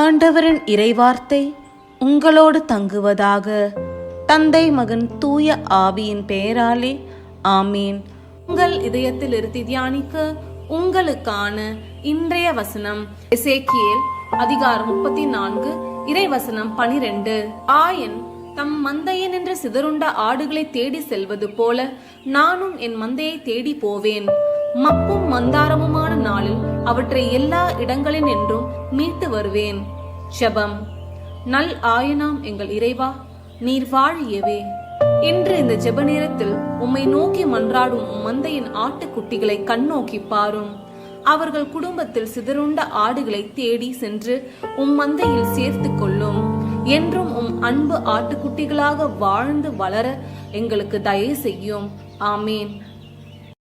ஆண்டவரின் இறைவார்த்தை உங்களோடு தங்குவதாக. தந்தை மகன் தூய ஆவியின் பெயராலே ஆமீன். உங்கள் இதயத்தில் இருத்தி தியானிக்க உங்களுக்கான இன்றைய வசனம் எசேக்கியேல் அதிகாரம் 34 இறைவசனம் 12. ஆயன் தம் மந்தையை நின்று சிதறுண்ட ஆடுகளை தேடி செல்வது போல நானும் என் மந்தையை தேடி போவேன். மப்பும் மந்தாரமுமான நாளில் அவற்றை எல்லா இடங்களில் என்றும் மீட்டு வருவேன். ஜெபம். நல் ஆயனாம் எங்கள் இறைவா, நீர் வாழியவே. இன்று இந்த ஜெப நேரத்தில் உம்மை நோக்கி மன்றாடும் மந்தையின் ஆட்டுக்குட்டிகளை கண்ணோக்கி பாரும். அவர்கள் குடும்பத்தில் சிதறுண்ட ஆடுகளை தேடி சென்று மந்தையில் சேர்த்து கொள்ளும். என்றும் அன்பு ஆட்டுக்குட்டிகளாக வாழ்ந்து வளர எங்களுக்கு தயவு செய்யும். ஆமீன்.